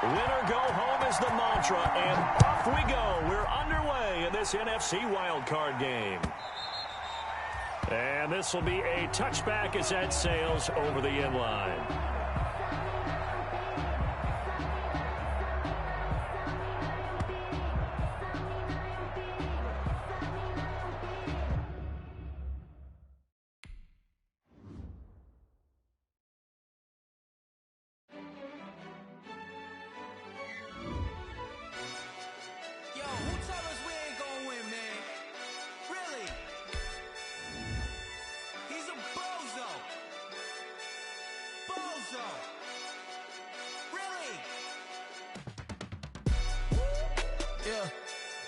Winner go home is the mantra, and off we go. We're underway in this NFC wildcard game. And this will be a touchback as that sails over the inline.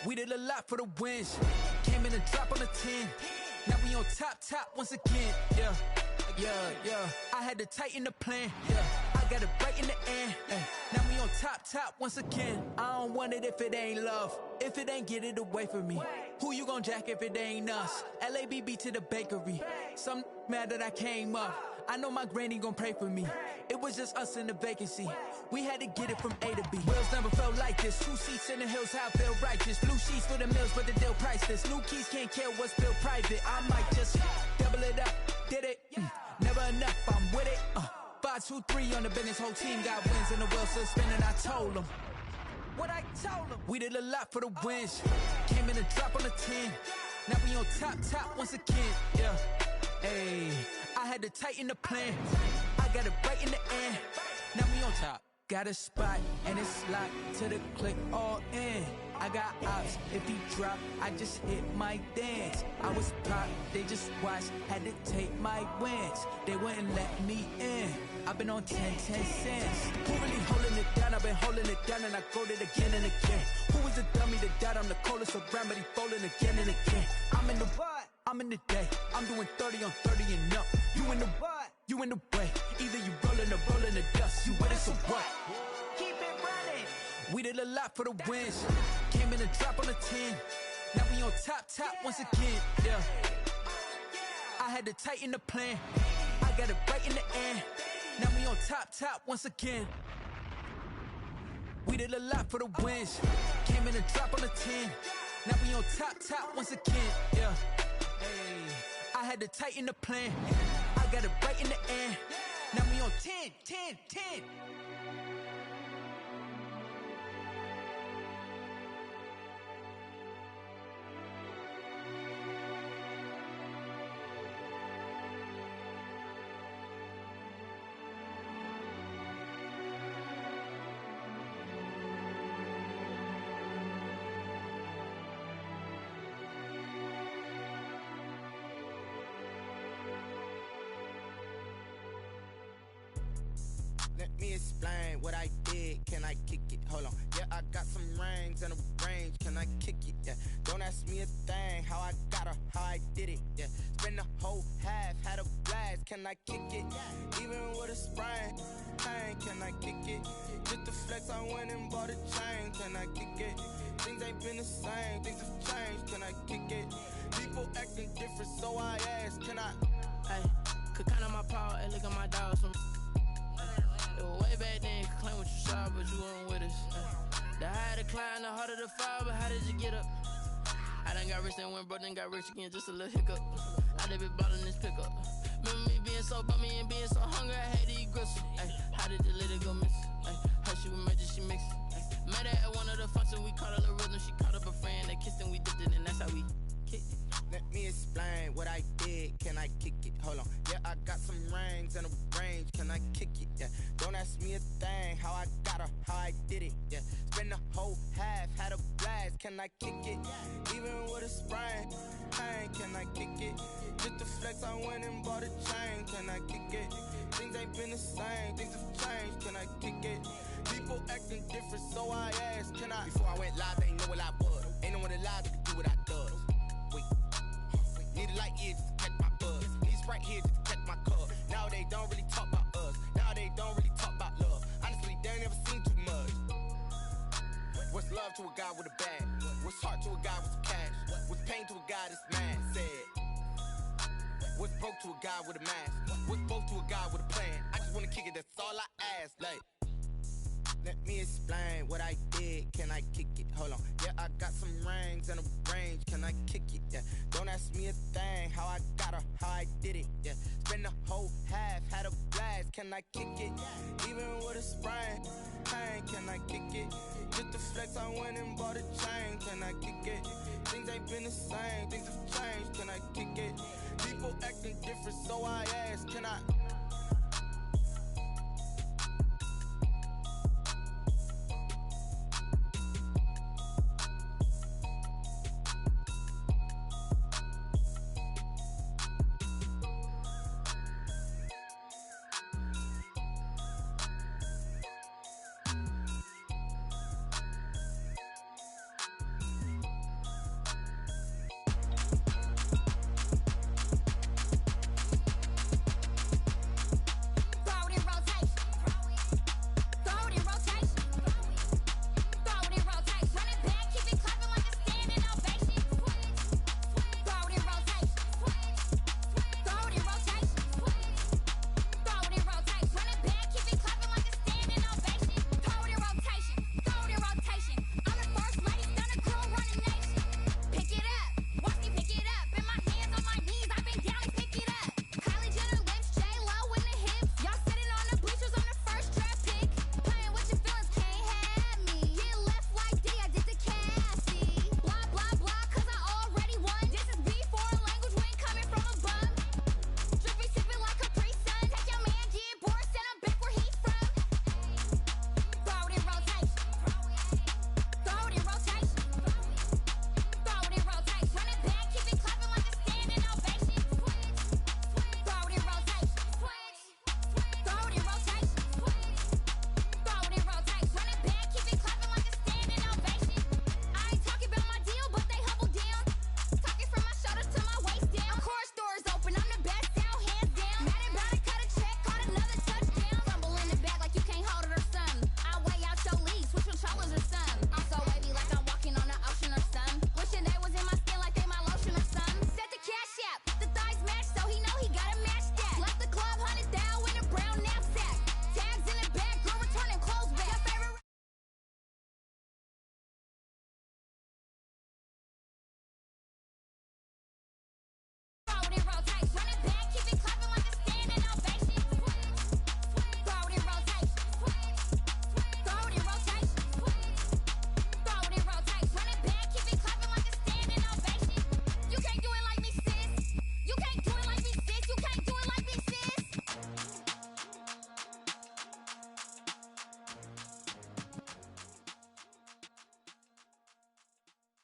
We did a lot for the wins. Came in and drop on the 10. Now we on top once again. Yeah. I had to tighten the plan. Yeah. I got it right in the end. Now we on top once again. I don't want it if it ain't love. If it ain't, get it away from me. Who you gon' jack if it ain't us? LABB to the bakery. Some mad that I came up. I know my granny gon' pray for me. It was just us in the vacancy. We had to get it from A to B. Wheels never felt like this. 2 seats in the hills, how I feel righteous. Blue sheets for the mills, but the deal priceless. New keys can't care what's built private. I might just double it up. Did it? Never enough, I'm with it. 5, 2, 3 on the business. Whole team got wins and the wheels still spinning. I told them what I told them. We did a lot for the wins. Came in and drop on the 10. Now we on top once again. Yeah. Hey, I had to tighten the plan. I got it right in the end. Now we on top. Got a spot and it's locked to the click all in. I got ops, if he drop, I just hit my dance. I was pop, they just watched, had to take my wins. They wouldn't let me in. I've been on 10 cents. Who really holding it down? I've been holding it down and I go it again and again. Who was the dummy that died on the coldest around, but he folding again and again. I'm in the what? I'm in the day. I'm doing 30 on 30 and up. You in the what? You in the way. Either you rolling or rolling the dust. You with it, so what? Keep it running. We did a lot for the wins. Came in and drop on the 10. Now we on top once again. Yeah. I had to tighten the plan. I got it right in the end. Now we on top once again. We did a lot for the wins. Came in and drop on the 10. Now we on top once again. Yeah. Hey, I had to tighten the plan. I got it right in the end. Now we on 10. Let me explain what I did. Can I kick it? Hold on. Yeah, I got some rings and a range. Can I kick it? Yeah. Don't ask me a thing. How I got her, how I did it. Yeah. Spend the whole half, had a blast. Can I kick it? Even with a sprain. Pain, can I kick it? Just the flex, I went and bought a chain. Can I kick it? Things ain't been the same. Things have changed. Can I kick it? People acting different, so I ask. Can I? Hey, could count on my power and look at my dogs from. It was way back then, could claim what you saw, but you weren't with us. The higher the climb, the harder the fall, but how did you get up? I done got rich and went broke, then got rich again, just a little hiccup. I done been ballin' this pickup. Remember me being so bummy and being so hungry, I had to eat gristle. Ay, how did the little go miss? Ay, her she was magic, she mixed. Met her at one of the functions, we caught her the rhythm, she caught up a friend, they kissed and we dipped it, and that's how we kicked it. Let me explain what I did. Can I kick it? Hold on. Yeah, I got some rings and a range. Can I kick it? Yeah. Don't ask me a thing. How I got her, how I did it. Yeah. Spend the whole half, had a blast. Can I kick it? Even with a sprain. Pain, can I kick it? Just the flex, I went and bought a chain. Can I kick it? Things ain't been the same. Things have changed. Can I kick it? People acting different, so I asked. Can I? Before I went live, they ain't know what I was. Ain't no one alive that could do what I does. Need a light here just to catch my buzz. Need Sprite here just to catch my cup. Now they don't really talk about us. Now they don't really talk about love. Honestly, they ain't never seen too much. What's love to a guy with a bag? What's heart to a guy with some cash? What's pain to a guy that's mad? Said. What's broke to a guy with a mask? What's both to a guy with a plan? I just wanna kick it, that's all I ask. Like, let me explain. explain what I did, can I kick it? Hold on, yeah, I got some rings and a range, can I kick it? Yeah, don't ask me a thing, how I got her, how I did it. Yeah, spend the whole half, had a blast, can I kick it? Even with a sprain, pain, can I kick it? Just the flex, I went and bought a chain, can I kick it? Things ain't been the same, things have changed, can I kick it? People acting different, so I ask, can I?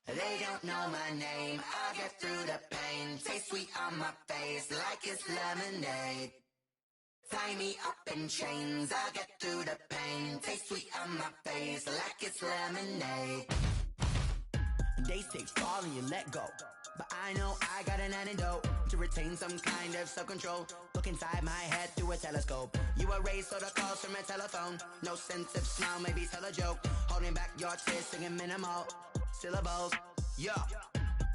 They don't know my name, I get through the pain. Taste sweet on my face like it's lemonade. Tie me up in chains, I get through the pain. Taste sweet on my face like it's lemonade. They say fall and you let go, but I know I got an antidote to retain some kind of self-control. Look inside my head through a telescope. You erase all the calls from a telephone. No sense of smile, maybe tell a joke. Holding back your tears, singing minimal syllables. Yeah,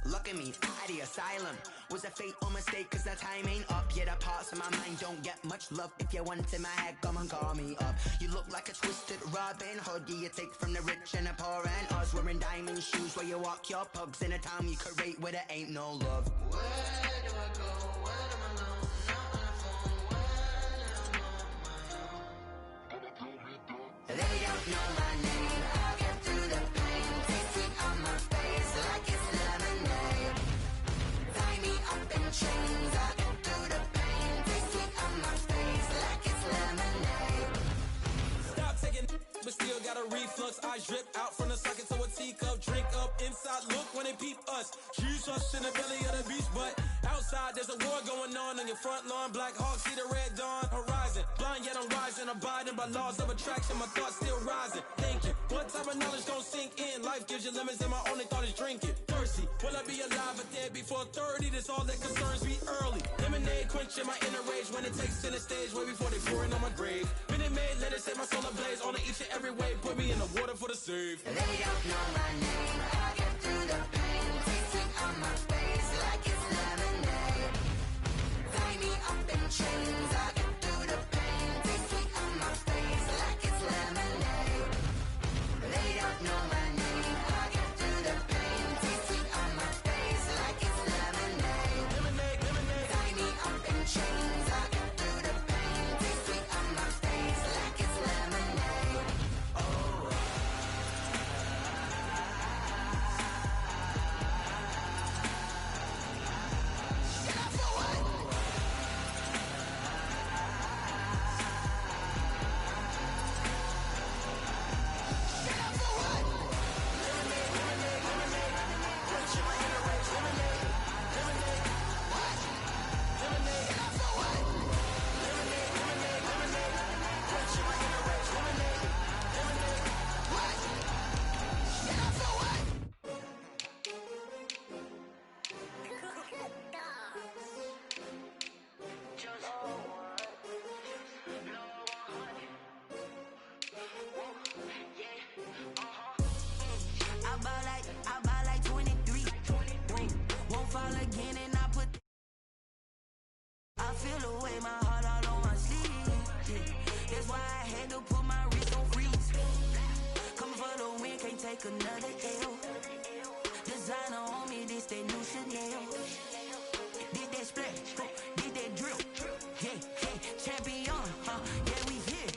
look at me, out the asylum. Was a fate or mistake, cause the time ain't up. Yeah, the parts of my mind don't get much love. If you want in my head, come and call me up. You look like a twisted Robin Hood. Yeah, you take from the rich and the poor and us. Wearing diamond shoes where you walk your pugs. In a town you create where there ain't no love. Where do I go? When I'm alone? Not on the phone. When I'm on my own. They don't know my name, I'll get through the pain. Taste sweet on my face like it's lemonade. Tie me up in chains, I'll get through the pain. Taste sweet on my face like it's lemonade. Stop taking, but still got a reflux. Eyes drip out from the socket to a teacup. Drink up inside, look when they peep us. Choose us in the belly of the beast, but outside there's a war going on your front lawn. Black Hawk, see the red dawn horizon. Blind yet I'm rising, abiding by laws of attraction. My thoughts still rising, thinking what type of knowledge gon' sink in? Life gives you lemons and my only thought is drinking. Thirsty, will I be alive or dead before 30? That's all that concerns me early. Lemonade quenching my inner rage when it takes center stage way before they pouring on my grave. Minute Maid, let it set my soul ablaze on each and every way. Put me in the water for the save. They don't know my name, I'll get through the pain. Taste sweet on my face like it's lemonade. Tie me up in chains, I'll get through the pain. Taste sweet on my face like it's lemonade. take another L. Designer on me, this that new Chanel. Did that splash, did that drill. Yeah, champion, yeah, we here.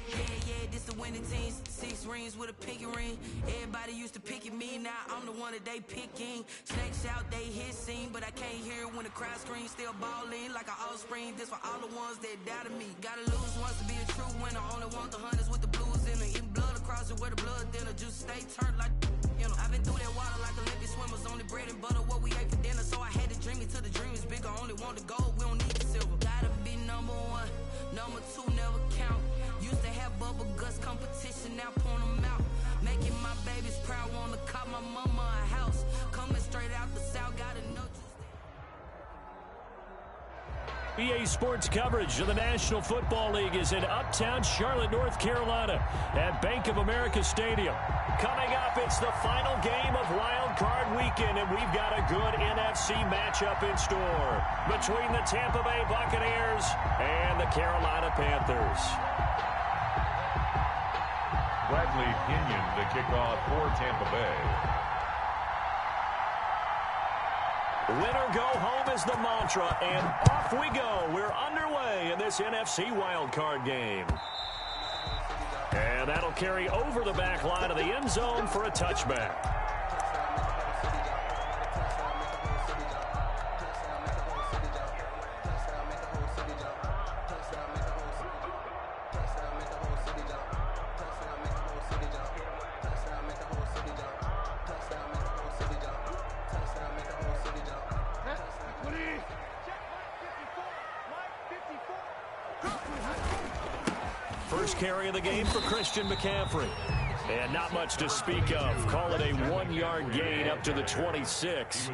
Yeah, this the winning team. 6 rings with a pinky ring. Everybody used to pick at me, now I'm the one that they picking. Snakes out, they hit scene, but I can't hear it when the crowd screams. Still balling like an offspring. This for all the ones that doubted me. Gotta lose once to be a true winner. Only want the hunters with the blues in it. Eating blood across it where the blood thinner. Just stay turned like, you know. I've been through that water like Olympic swimmers. Only bread and butter, what we ate for dinner. So I had to dream it till the dream is bigger. Only want the gold, we don't need the silver. Gotta be number 1, number 2 never count. Used to have bubble guts competition, now point them out. Making my babies proud, wanna cop my mama a house. Coming straight out the south, gotta know just EA Sports coverage of the National Football League is in uptown Charlotte, North Carolina at Bank of America Stadium. Coming up, it's the final game of Wild Card Weekend, and we've got a good NFC matchup in store between the Tampa Bay Buccaneers and the Carolina Panthers. Bradley Pinion to kick off for Tampa Bay. Winner go home is the mantra, and off we go. We're underway in this NFC wildcard game. And that'll carry over the back line of the end zone for a touchback. First carry of the game for Christian McCaffrey. And not much to speak of. Call it a 1-yard gain up to the 26.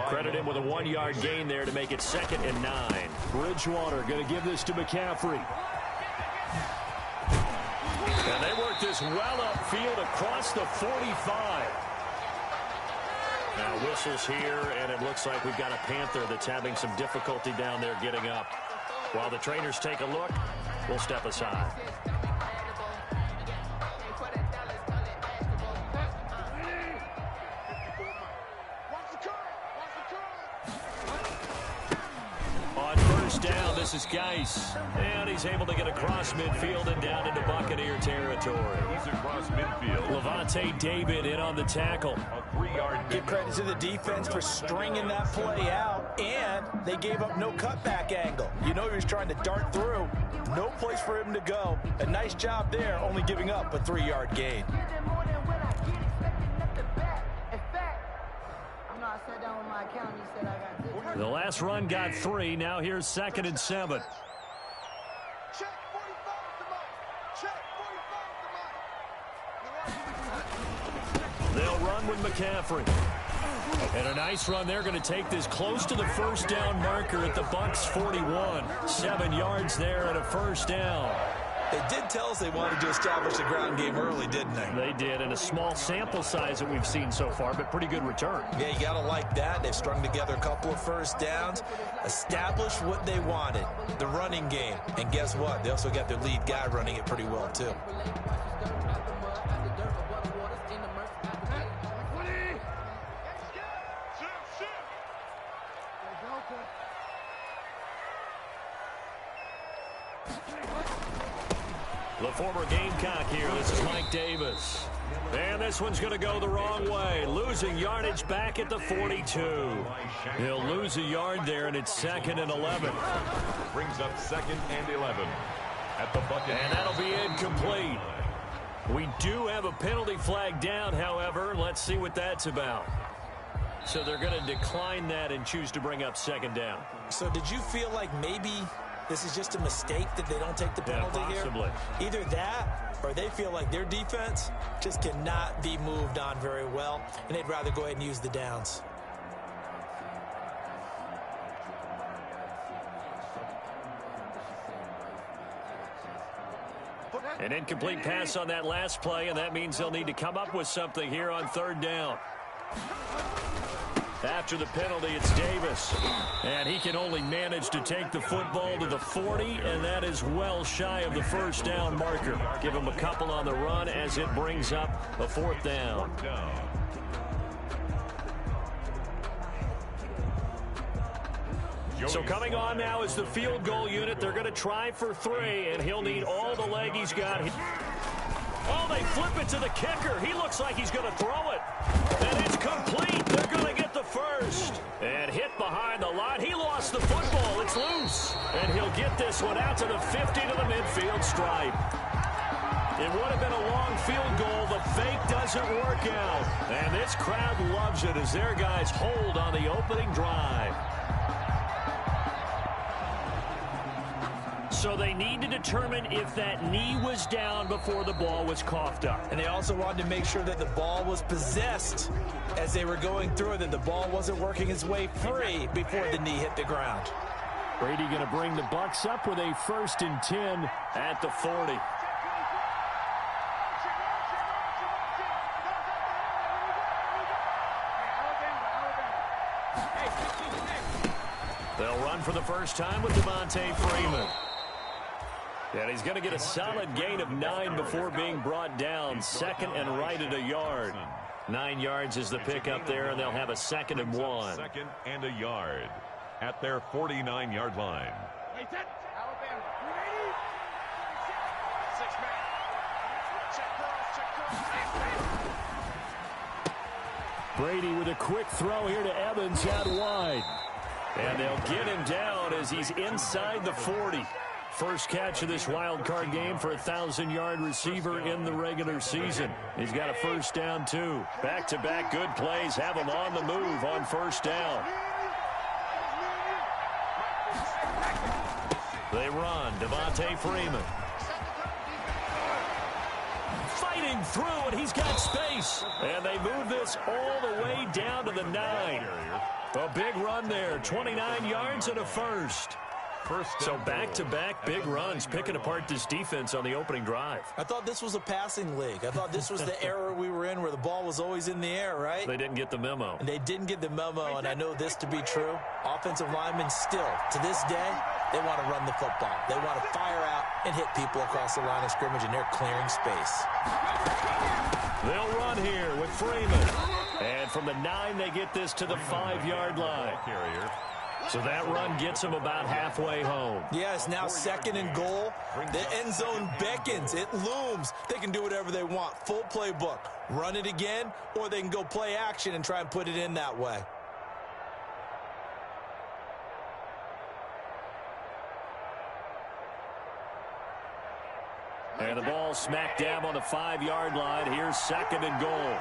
Credit him with a 1-yard gain there to make it 2nd and 9. Bridgewater going to give this to McCaffrey. And they work this well upfield across the 45. Now whistles here, and it looks like we've got a Panther that's having some difficulty down there getting up. While the trainers take a look, we'll step aside. On first down, this is Geis. And he's able to get across midfield and down into Buccaneer territory. He's across midfield. Levante David in on the tackle. A 3-yard. Give credit to the defense for stringing that play out, and they gave up no cutback angle. You know he was trying to dart through. No place for him to go. A nice job there, only giving up a 3-yard gain. The last run got 3. Now here's 2nd and 7. They'll run with McCaffrey. And a nice run. They're going to take this close to the first down marker at the Bucs 41. 7 yards there and a first down. They did tell us they wanted to establish the ground game early, didn't they? They did, and a small sample size that we've seen so far, but pretty good return. Yeah, you got to like that. They've strung together a couple of first downs, established what they wanted, the running game. And guess what? They also got their lead guy running it pretty well, too. The former Gamecock here. This is Mike Davis. And this one's going to go the wrong way. Losing yardage back at the 42. He'll lose a yard there, and it's 2nd and 11. Brings up 2nd and 11 at the Buccaneers. And that'll be incomplete. We do have a penalty flag down, however. Let's see what that's about. So they're going to decline that and choose to bring up 2nd down. So did you feel like maybe this is just a mistake that they don't take the penalty possibly here? Either that or they feel like their defense just cannot be moved on very well, and they'd rather go ahead and use the downs. An incomplete pass on that last play, and that means they'll need to come up with something here on 3rd down. After the penalty, it's Davis. And he can only manage to take the football to the 40, and that is well shy of the first down marker. Give him a couple on the run as it brings up a fourth down. So coming on now is the field goal unit. They're going to try for 3, and he'll need all the leg he's got. Oh, they flip it to the kicker. He looks like he's going to throw it. And it's complete. They're going to get the first. And hit behind the line. He lost the football. It's loose. And he'll get this one out to the 50 to the midfield stripe. It would have been a long field goal. The fake doesn't work out. And this crowd loves it as their guys hold on the opening drive. So they need to determine if that knee was down before the ball was coughed up. And they also wanted to make sure that the ball was possessed as they were going through it, that the ball wasn't working its way free before the knee hit the ground. Brady going to bring the Bucs up with a 1st and 10 at the 40. They'll run for the first time with Devontae Freeman. And he's going to get a solid gain of 9 before being brought down. 2nd and right at a yard. 9 yards is the pickup there, and they'll have a 2nd and 1. 2nd and a yard at their 49-yard line. Brady with a quick throw here to Evans out wide. And they'll get him down as he's inside the 40. First catch of this wild card game for a 1,000-yard receiver in the regular season. He's got a first down, too. Back-to-back good plays have him on the move on first down. They run. Devontae Freeman. Fighting through, and he's got space. And they move this all the way down to the 9. A big run there. 29 yards and a first. So back-to-back big runs, picking apart this defense on the opening drive. I thought this was a passing league. I thought this was the era we were in where the ball was always in the air, right? They didn't get the memo. And they didn't get the memo, and I know this to be true. Offensive linemen still, to this day, they want to run the football. They want to fire out and hit people across the line of scrimmage, and they're clearing space. They'll run here with Freeman. And from the 9, they get this to the 5-yard line. So that run gets them about halfway home. Yeah, it's now 2nd and goal. The end zone beckons. It looms. They can do whatever they want. Full playbook. Run it again, or they can go play action and try and put it in that way. And the ball smack dab on the 5-yard line. Here's 2nd and goal.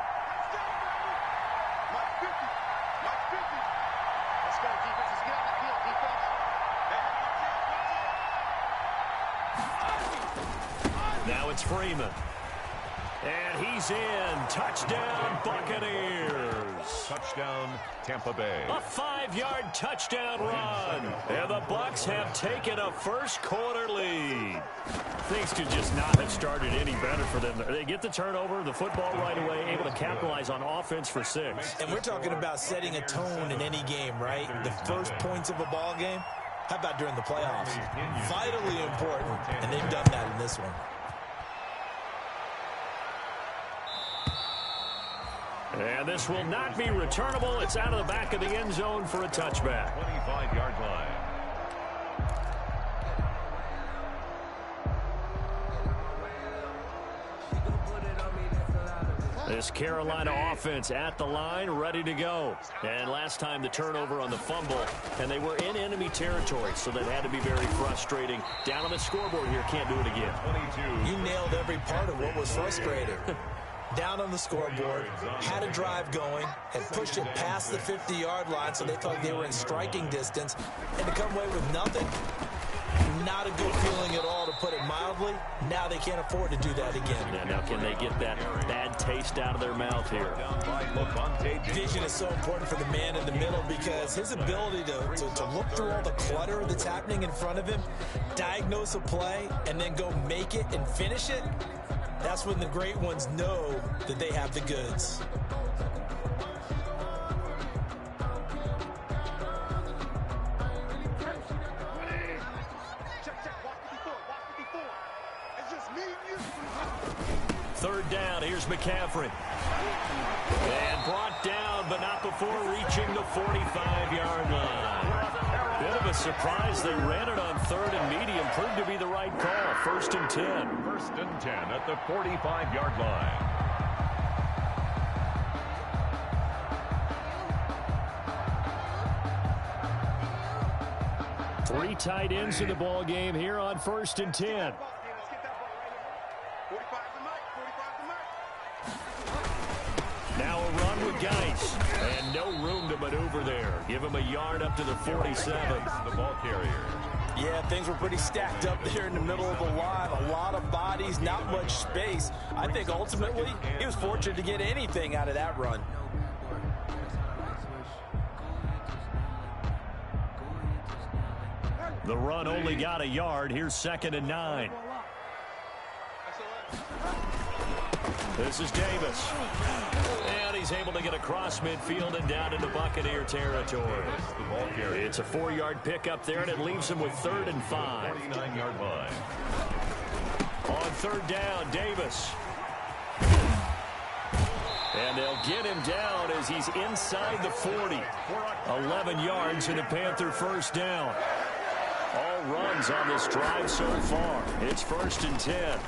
Now it's Freeman. And he's in. Touchdown, Buccaneers. Touchdown, Tampa Bay. A 5-yard touchdown run. And the Bucs have taken a first-quarter lead. Things could just not have started any better for them. They get the turnover, the football right away, able to capitalize on offense for 6. And we're talking about setting a tone in any game, right? The first points of a ball game. How about during the playoffs? Vitally important, and they've done that in this one. And this will not be returnable. It's out of the back of the end zone for a touchback. 25-yard line. This Carolina offense at the line, ready to go. And last time the turnover on the fumble, and they were in enemy territory, so that had to be very frustrating. Down on the scoreboard here, can't do it again. 22. You nailed every part of what was frustrating. Down on the scoreboard, had a drive going, and pushed it past the 50-yard line, so they thought they were in striking distance, and to come away with nothing, not a good feeling at all, to put it mildly. Now they can't afford to do that again. Yeah, now can they get that bad taste out of their mouth here? Vision is so important for the man in the middle, because his ability to look through all the clutter that's happening in front of him, diagnose a play, and then go make it and finish it, that's when the great ones know that they have the goods. down. Here's McCaffrey. And brought down, but not before reaching the 45-yard line. Bit of a surprise. They ran it on third and medium. Proved to be the right call. 1st and 10. 1st and 10 at the 45-yard line. Three tight ends in the ball game here on 1st and 10. Now a run with Geis. And no room to maneuver there. Give him a yard up to the 47. The ball carrier. Yeah, things were pretty stacked up there in the middle of the line. A lot of bodies, not much space. I think ultimately he was fortunate to get anything out of that run. The run only got a yard. Here's 2nd and 9. This is Davis. And he's able to get across midfield and down into Buccaneer territory. It's a 4-yard pickup there, and it leaves him with 3rd and 5. 49-yard line. On 3rd down, Davis. And they'll get him down as he's inside the 40. 11 yards and a Panther 1st down. All runs on this drive so far. It's 1st and 10.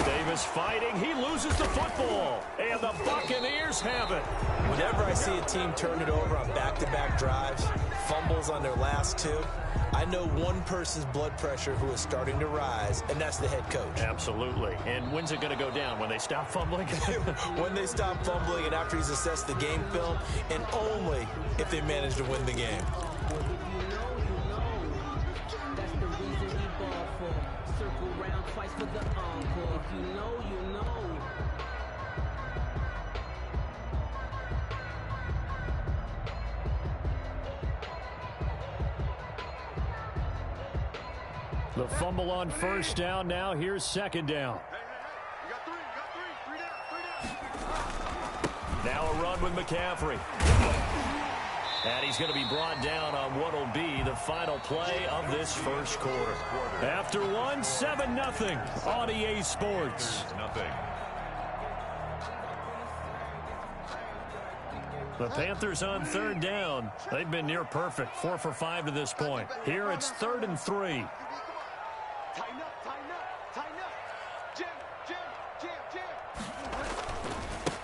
Davis fighting. He loses the football. And the Buccaneers have it. Whenever I see a team turn it over on back-to-back drives, fumbles on their last two, I know one person's blood pressure who is starting to rise, and that's the head coach. Absolutely. And when's it going to go down? When they stop fumbling? When they stop fumbling and after he's assessed the game film, and only if they manage to win the game. The fumble on 1st down. Now here's 2nd down. Now a run with McCaffrey. And he's going to be brought down on what will be the final play of this 1st quarter. After one, 7-0 on EA Sports. The Panthers on 3rd down. They've been near perfect. 4 for 5 to this point. Here it's 3rd and 3.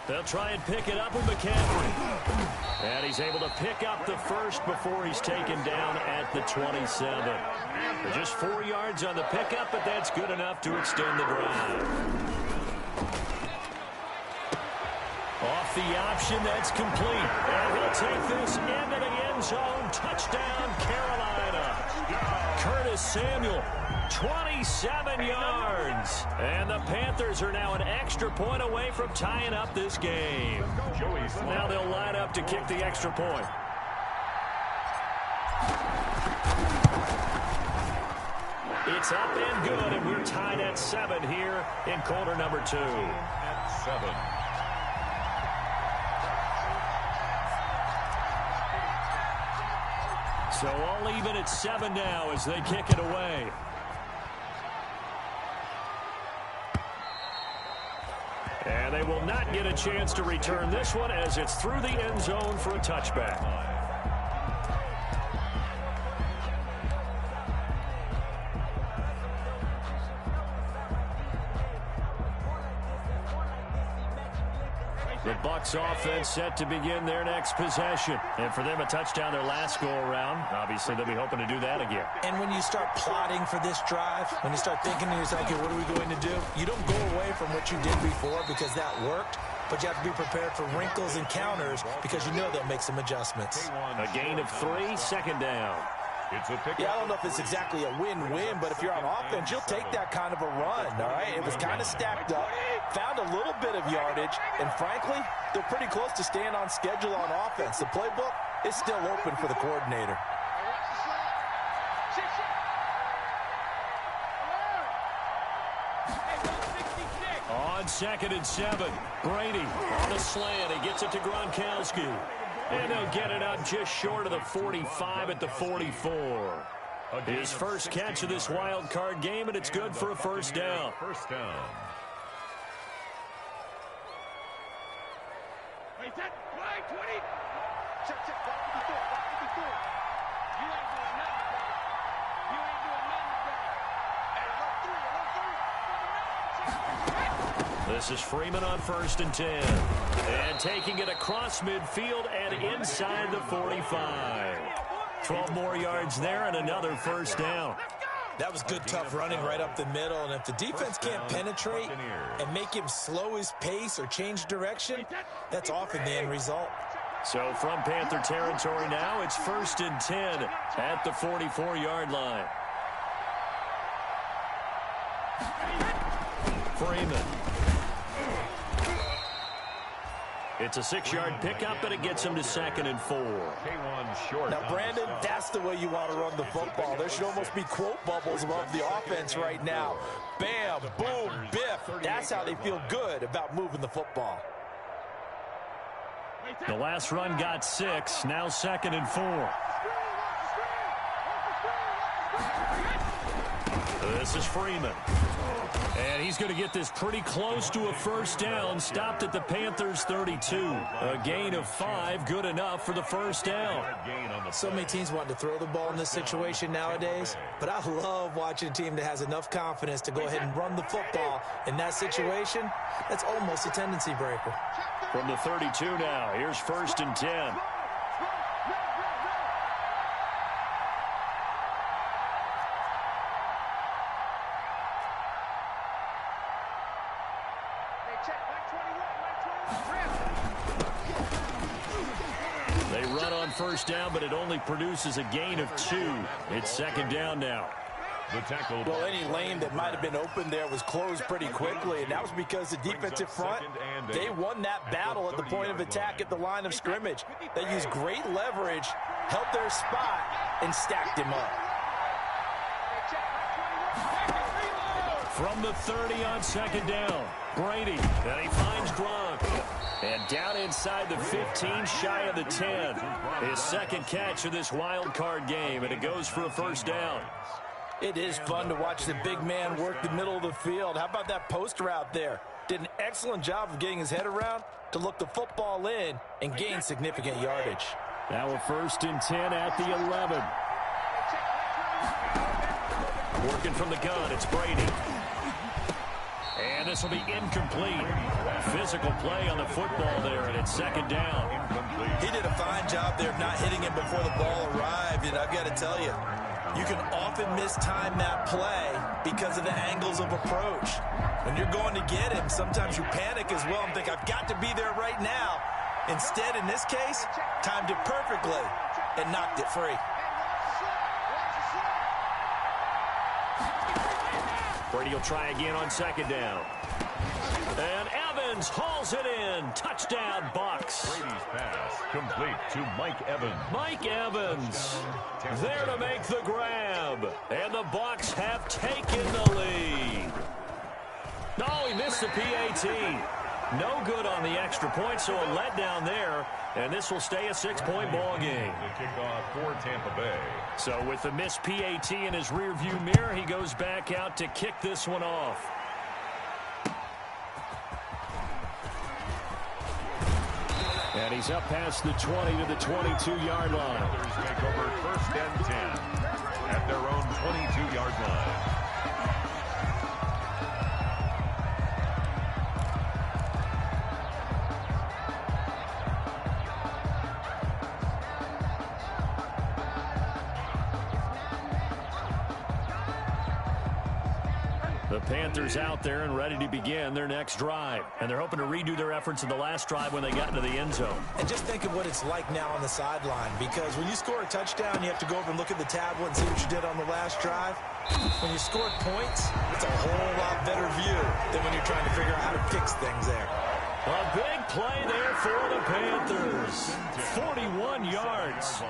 They'll try and pick it up with McCaffrey. And he's able to pick up the 1st before he's taken down at the 27. Just 4 yards on the pickup, but that's good enough to extend the drive. Off the option, that's complete. And he'll take this into the end zone. Touchdown, Carolina. Curtis Samuel, 27 yards. And the Panthers are now an extra point away from tying up this game. Now they'll line up to kick the extra point. It's up and good, and we're tied at 7 here in quarter number 2. At 7. So all even at 7 now as they kick it away. And they will not get a chance to return this one as it's through the end zone for a touchback. The Bucs offense set to begin their next possession. And for them, a touchdown their last go-around. Obviously, they'll be hoping to do that again. And when you start plotting for this drive, when you start thinking to yourself, okay, what are we going to do? You don't go away from what you did before because that worked, but you have to be prepared for wrinkles and counters because you know they'll make some adjustments. A gain of 3, 2nd down. Yeah, I don't know if it's exactly a win-win, but if you're on offense, you'll take that kind of a run, all right? It was kind of stacked up, found a little bit of yardage, and frankly, they're pretty close to staying on schedule on offense. The playbook is still open for the coordinator. On 2nd and 7, Brady on a slant. He gets it to Gronkowski. And they'll get it up just short of the 45 at the 44. His first catch of this wild card game, and it's good for a 1st down. 1st down. This is Freeman on 1st and 10. And taking it across midfield and inside the 45. 12 more yards there and another first down. That was good, tough running right up the middle. And if the defense can't penetrate and make him slow his pace or change direction, that's often the end result. So from Panther territory now, it's 1st and 10 at the 44-yard line. Freeman. It's a 6-yard pickup, and it gets him to 2nd and 4. Now, Brandon, that's the way you want to run the football. There should almost be quote bubbles above the offense right now. Bam, boom, biff. That's how they feel good about moving the football. The last run got 6, now 2nd and 4. This is Freeman. And he's going to get this pretty close to a first down, stopped at the Panthers' 32. A gain of 5, good enough for the first down. So many teams want to throw the ball in this situation nowadays, but I love watching a team that has enough confidence to go ahead and run the football in that situation. That's almost a tendency breaker. From the 32 now, here's 1st and 10. They run on first down, but it only produces a gain of 2. It's 2nd down now. Well, any lane that might have been open there was closed pretty quickly, and that was because the defensive front, they won that battle at the point of attack at the line of scrimmage. They used great leverage, held their spot, and stacked him up. From the 30 on 2nd down, Brady, and he finds Gronk. And down inside the 15, shy of the 10. His 2nd catch of this wild card game, and it goes for a first down. It is fun to watch the big man work the middle of the field. How about that post route there? Did an excellent job of getting his head around to look the football in and gain significant yardage. Now a 1st and 10 at the 11. Working from the gun, it's Brady. And this will be incomplete. Physical play on the football there, and it's 2nd down. He did a fine job there of not hitting him before the ball arrived, and I've got to tell you, you can often mistime that play because of the angles of approach. When you're going to get him, sometimes you panic as well and think, I've got to be there right now. Instead, in this case, timed it perfectly and knocked it free. Brady will try again on 2nd down. And Evans hauls it in. Touchdown, Bucks. Brady's pass complete to Mike Evans. Mike Evans there to make the grab. And the Bucks have taken the lead. No, he missed the PAT. No good on the extra point, so a letdown there. And this will stay a 6-point ball game. The kickoff for Tampa Bay. So with the missed PAT in his rearview mirror, he goes back out to kick this one off. And he's up past the 20 to the 22-yard line. Others take over 1st and 10 at their own 22-yard line. The Panthers out there and ready to begin their next drive. And they're hoping to redo their efforts in the last drive when they got into the end zone. And just think of what it's like now on the sideline, because when you score a touchdown, you have to go over and look at the tablet and see what you did on the last drive. When you scored points, it's a whole lot better view than when you're trying to figure out how to fix things there. A big play there for the Panthers. 41 yards.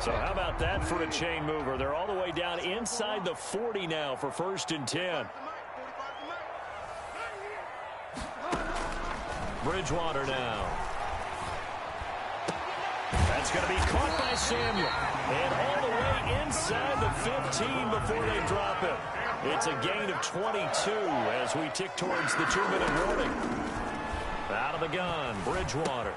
So how about that for a chain mover? They're all the way down inside the 40 now for 1st and 10. Bridgewater now. That's going to be caught by Samuel. And all the way inside the 15 before they drop it. It's a gain of 22 as we tick towards the 2-minute warning. Out of the gun, Bridgewater.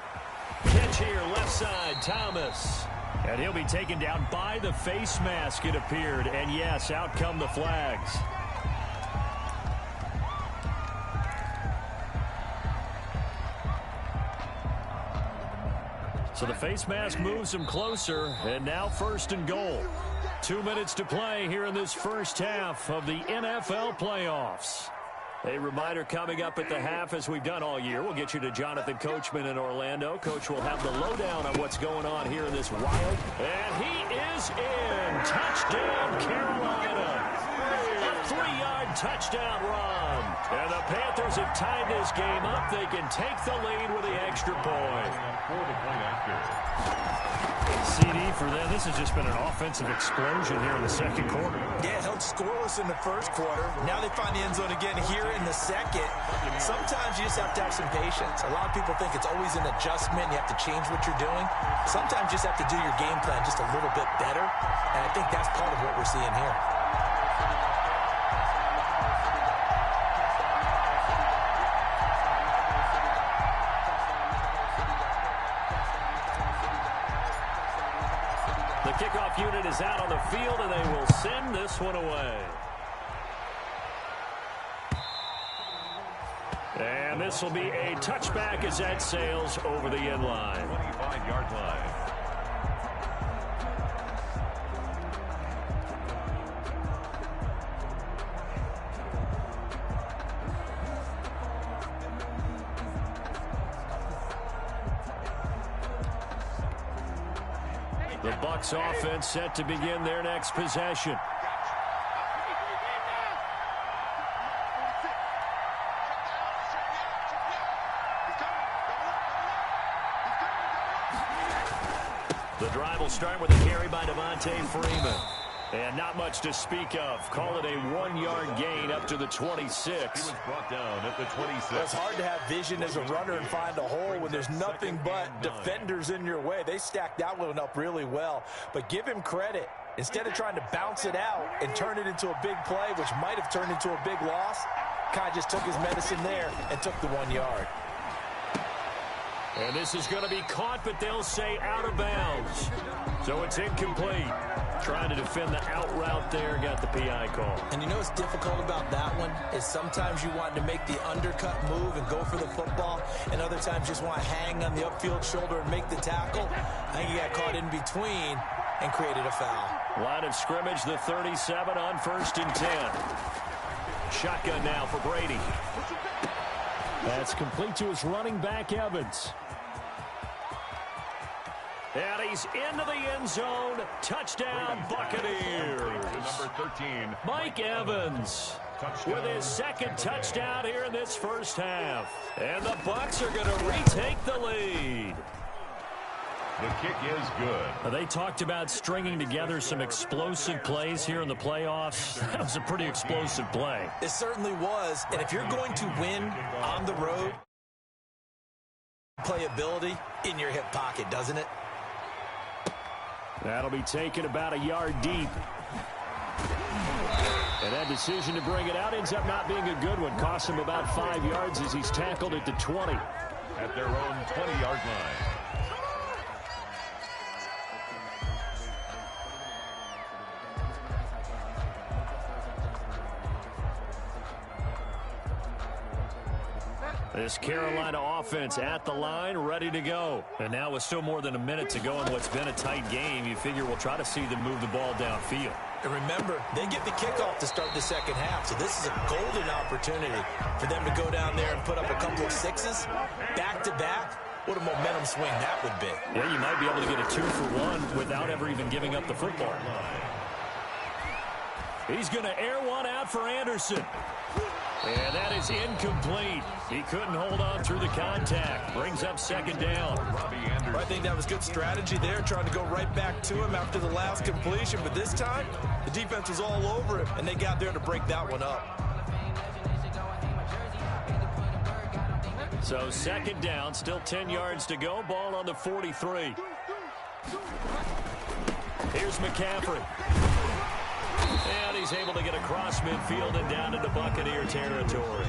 Catch here, left side, Thomas. And he'll be taken down by the face mask, it appeared. And yes, out come the flags. So the face mask moves him closer, and now 1st and goal. 2 minutes to play here in this first half of the NFL playoffs. A reminder coming up at the half, as we've done all year. We'll get you to Jonathan Coachman in Orlando. Coach will have the lowdown on what's going on here in this wild. And he is in. Touchdown, Carolina. A 3-yard touchdown run. And the Panthers have tied this game up. They can take the lead with the extra point. CD for them. This has just been an offensive explosion here in the second quarter. Yeah, held scoreless in the first quarter. Now they find the end zone again here in the second. Sometimes you just have to have some patience. A lot of people think it's always an adjustment. You have to change what you're doing. Sometimes you just have to do your game plan just a little bit better. And I think that's part of what we're seeing here. The kickoff unit is out on the field, and they will send this one away. And this will be a touchback as that sails over the end line. 25-yard line. The Bucs offense set to begin their next possession. The drive will start with a carry by Devontae Freeman. And not much to speak of. Call it a 1-yard gain up to the 26. He was brought down at the 26. It's hard to have vision as a runner and find a hole when there's nothing but defenders in your way. They stacked that one up really well. But give him credit. Instead of trying to bounce it out and turn it into a big play, which might have turned into a big loss, kind of just took his medicine there and took the 1 yard. And this is going to be caught, but they'll say out of bounds. So it's incomplete. Trying to defend the out route there, got the PI call. And you know what's difficult about that one is sometimes you want to make the undercut move and go for the football, and other times just want to hang on the upfield shoulder and make the tackle. I think he got caught in between and created a foul. Line of scrimmage, the 37 on 1st and 10. Shotgun now for Brady. That's complete to his running back, Evans. And he's into the end zone. Touchdown, Buccaneers. Number 13. Mike Evans with his second touchdown here in this first half. And the Bucs are going to retake the lead. The kick is good. They talked about stringing together some explosive plays here in the playoffs. That was a pretty explosive play. It certainly was. And if you're going to win on the road, playability in your hip pocket, doesn't it? That'll be taken about a yard deep. And that decision to bring it out ends up not being a good one. Costs him about 5 yards as he's tackled at the 20. At their own 20-yard line. This Carolina offense at the line, ready to go. And now with still more than a minute to go in what's been a tight game, you figure we'll try to see them move the ball downfield. And remember, they get the kickoff to start the second half, so this is a golden opportunity for them to go down there and put up a couple of sixes back-to-back. What a momentum swing that would be. Yeah, you might be able to get a 2-for-1 without ever even giving up the football. He's going to air one out for Anderson. And that is incomplete. He couldn't hold on through the contact. Brings up second down. I think that was good strategy there, trying to go right back to him after the last completion. But this time, the defense was all over him, and they got there to break that one up. So second down, still 10 yards to go. Ball on the 43. Here's McCaffrey. And he's able to get across midfield and down into Buccaneer territory.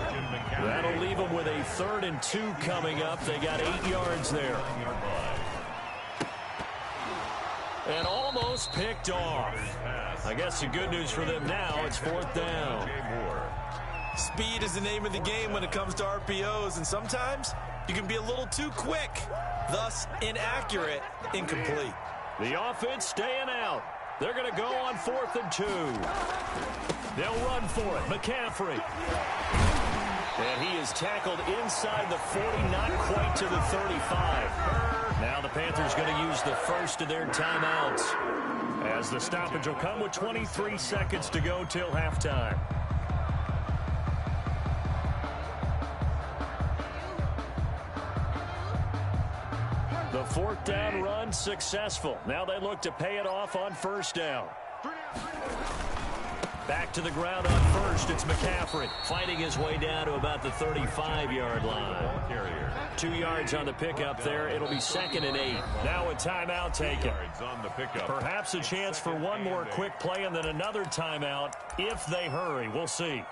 That'll leave them with a 3rd and 2 coming up. They got 8 yards there. And almost picked off. I guess the good news for them now, it's 4th down. Speed is the name of the game when it comes to RPOs, and sometimes you can be a little too quick, thus inaccurate, incomplete. The offense staying out. They're going to go on 4th and 2. They'll run for it. McCaffrey. And he is tackled inside the 40, not quite to the 35. Now the Panthers going to use the first of their timeouts, as the stoppage will come with 23 seconds to go till halftime. The 4th down run successful. Now they look to pay it off on 1st down. Back to the ground on 1st. It's McCaffrey fighting his way down to about the 35-yard line. 2 yards on the pickup there. It'll be 2nd and 8. Now a timeout taken. Perhaps a chance for one more quick play and then another timeout if they hurry. We'll see.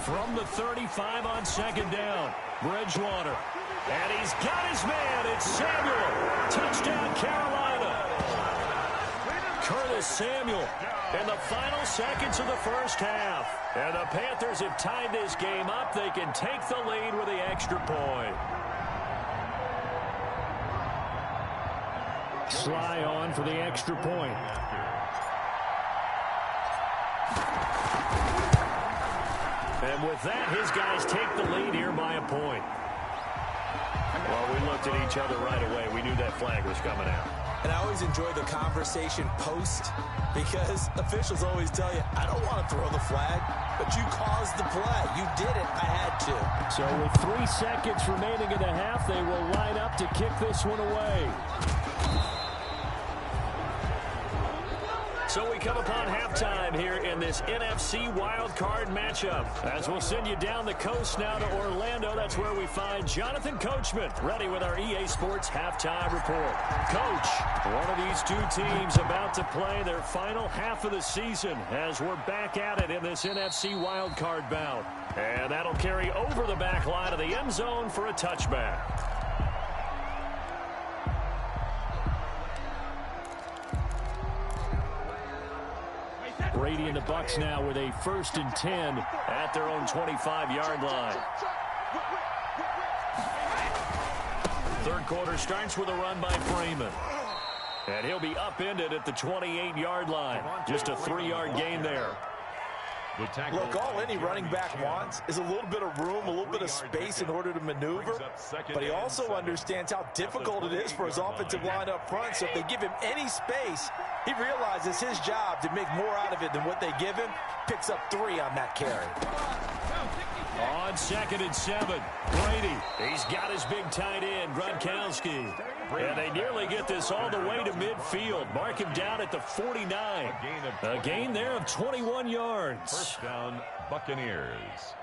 From the 35 on 2nd down, Bridgewater. And he's got his man. It's Samuel. Touchdown, Carolina. Curtis Samuel in the final seconds of the 1st half. And the Panthers have tied this game up. They can take the lead with the extra point. Sly on for the extra point. And with that, his guys take the lead here by a point. Well, we looked at each other right away. We knew that flag was coming out. And I always enjoy the conversation post, because officials always tell you, I don't want to throw the flag, but you caused the play. You did it. I had to. So with 3 seconds remaining in the half, they will line up to kick this one away. So we come upon halftime here in this NFC wildcard matchup. As we'll send you down the coast now to Orlando, that's where we find Jonathan Coachman, ready with our EA Sports halftime report. Coach, one of these two teams about to play their final half of the season as we're back at it in this NFC wildcard bout. And that'll carry over the back line of the end zone for a touchback. Brady and the Bucs now with a 1st and 10 at their own 25-yard line. 3rd quarter starts with a run by Freeman. And he'll be upended at the 28-yard line. Just a 3-yard gain there. Look, all any running back wants is a little bit of room, a little bit of space in order to maneuver. But he also understands how difficult it is for his offensive line up front. So if they give him any space, he realizes his job to make more out of it than what they give him. Picks up 3 on that carry. On 2nd and 7, Brady. He's got his big tight end, Gronkowski. And they nearly get this all the way to midfield. Mark him down at the 49. A gain there of 21 yards. 1st down, Buccaneers.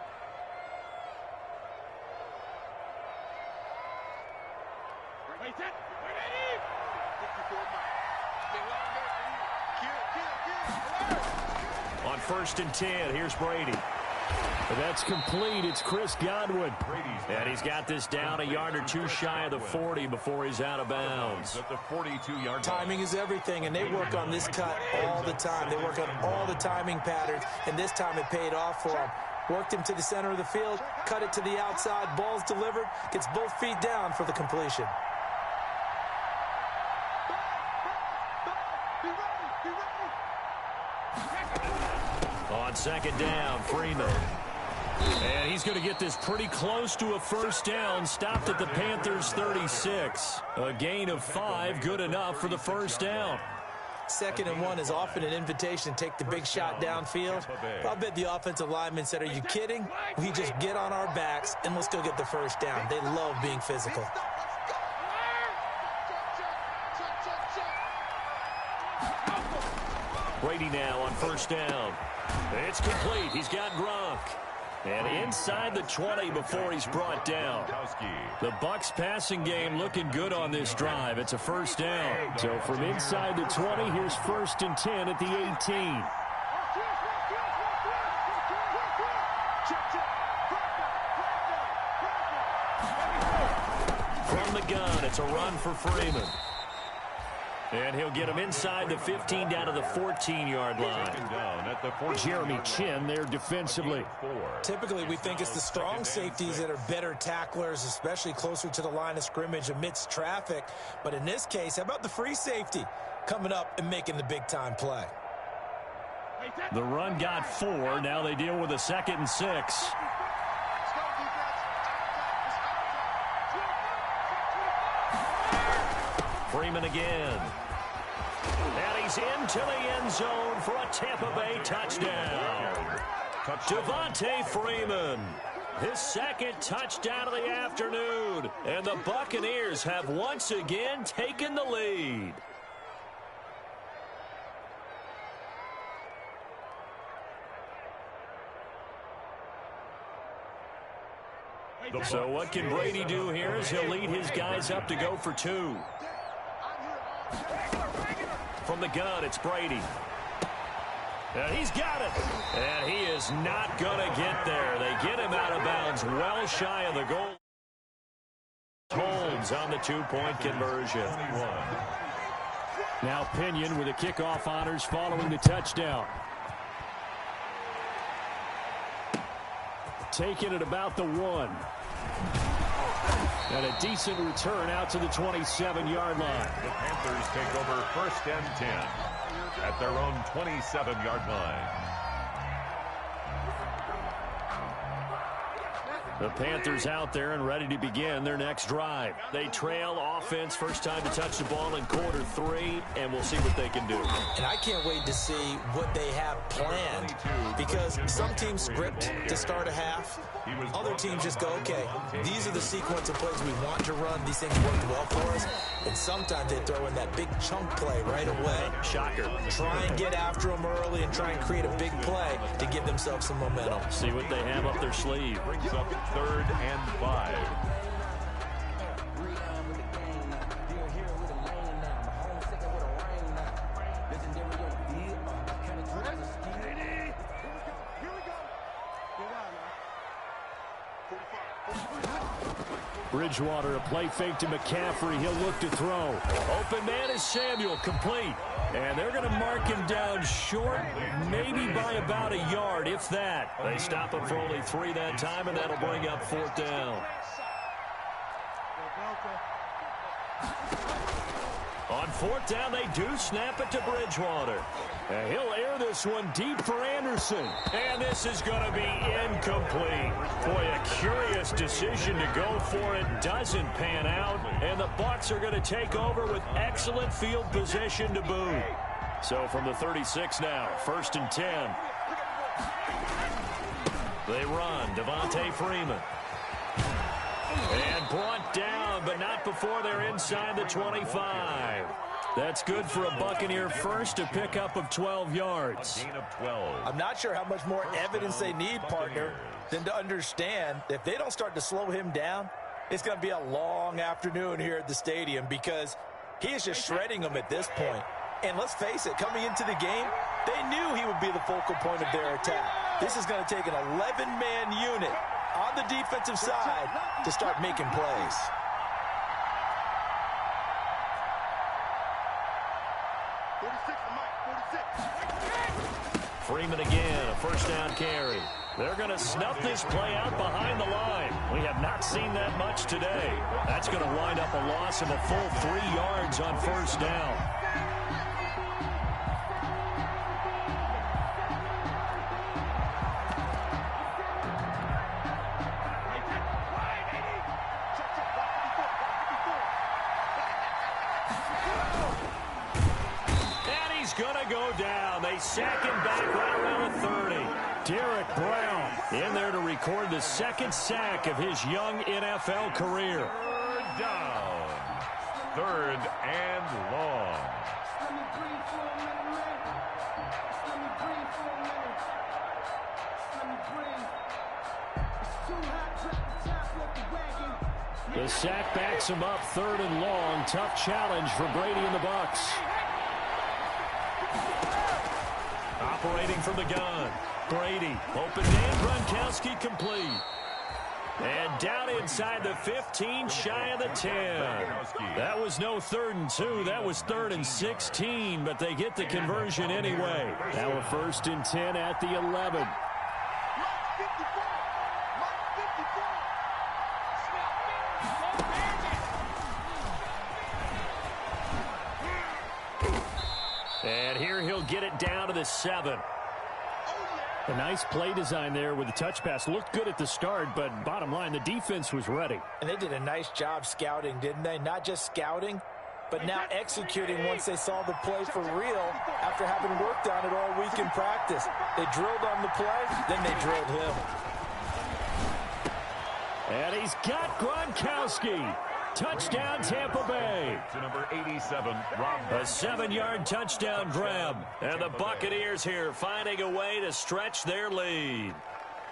On 1st and 10, here's Brady. That's complete. It's Chris Godwin. And he's got this down a yard or 2 shy of the 40 before he's out of bounds. At the 42-yard timing is everything, and they work on this cut all the time. They work on all the timing patterns, and this time it paid off for him. Worked him to the center of the field, cut it to the outside, ball's delivered, gets both feet down for the completion. On 2nd down, Freeman. And he's going to get this pretty close to a 1st down. Stopped at the Panthers' 36. A gain of 5, good enough for the 1st down. 2nd and 1 is often an invitation to take the big shot downfield. I bet the offensive lineman said, are you kidding? We just get on our backs and let's go get the 1st down. They love being physical. Brady now on first down. It's complete. He's got Gronk. And inside the 20 before he's brought down. The Bucs passing game looking good on this drive. It's a first down. So from inside the 20, here's 1st and 10 at the 18. From the gun, it's a run for Freeman. And he'll get him inside the 15 down to the 14-yard line. Jeremy Chin there defensively. Typically, we think it's the strong safeties that are better tacklers, especially closer to the line of scrimmage amidst traffic. But in this case, how about the free safety coming up and making the big-time play? The run got 4. Now they deal with a 2nd and 6. Freeman again. And he's into the end zone for a Tampa Bay touchdown. Devontae Freeman, his 2nd touchdown of the afternoon. And the Buccaneers have once again taken the lead. So what can Brady do here as he'll lead his guys up to go for 2. From the gun, it's Brady. And he's got it. And he is not going to get there. They get him out of bounds well shy of the goal. Holmes on the 2-point conversion. Now Pinion with the kickoff honors following the touchdown. Taking it about the 1. And a decent return out to the 27-yard line. The Panthers take over 1st and 10 at their own 27-yard line. The Panthers out there and ready to begin their next drive. They trail offense, first time to touch the ball in quarter 3, and we'll see what they can do. And I can't wait to see what they have planned, because some teams script to start a half. Other teams just go, okay, these are the sequence of plays we want to run. These things worked well for us. And sometimes they throw in that big chunk play right away. Shocker. Try and get after them early and try and create a big play to give themselves some momentum. See what they have up their sleeve. Brings up 3rd and 5. Bridgewater, a play fake to McCaffrey. He'll look to throw. Open man is Samuel, complete. And they're going to mark him down short, maybe by about a yard, if that. They stop him for only 3 that time, and that'll bring up 4th down. On 4th down, they do snap it to Bridgewater. And he'll air this one deep for Anderson. And this is going to be incomplete. Boy, a curious decision to go for it. Doesn't pan out. And the Bucs are going to take over with excellent field position to boot. So from the 36 now, 1st and 10. They run. Devontae Freeman. And brought down, but not before they're inside the 25. That's good for a Buccaneer first, a pickup of 12 yards. Gain of 12. I'm not sure how much more evidence they need, partner, than to understand if they don't start to slow him down, it's going to be a long afternoon here at the stadium, because he is just shredding them at this point. And let's face it, coming into the game, they knew he would be the focal point of their attack. This is going to take an 11-man unit on the defensive side to start making plays. Freeman again, a first down carry. They're going to snuff this play out behind the line. We have not seen that much today. That's going to wind up a loss of a full 3 yards on first down. They sack him back right around the 30. Derek Brown in there to record the 2nd sack of his young NFL career. 3rd down. 3rd and long. Let me breathe for a minute, man. Let me breathe for a minute. Let me breathe. It's too hot, drop the top off the wagon. The sack backs him up 3rd and long. Tough challenge for Brady and the Bucs. Operating from the gun. Brady, open man, Gronkowski complete. And down inside the 15, shy of the 10. That was no 3rd and 2. That was 3rd and 16, but they get the conversion anyway. Now a 1st and 10 at the 11. And here he'll get it down to the 7. A nice play design there with the touch pass. Looked good at the start, but bottom line, the defense was ready. And they did a nice job scouting, didn't they? Not just scouting, but now executing once they saw the play for real after having worked on it all week in practice. They drilled on the play, then they drilled him. And he's got Gronkowski. Touchdown, Tampa Bay. To number 87, Rob. A 7-yard touchdown grab. And the Buccaneers here finding a way to stretch their lead.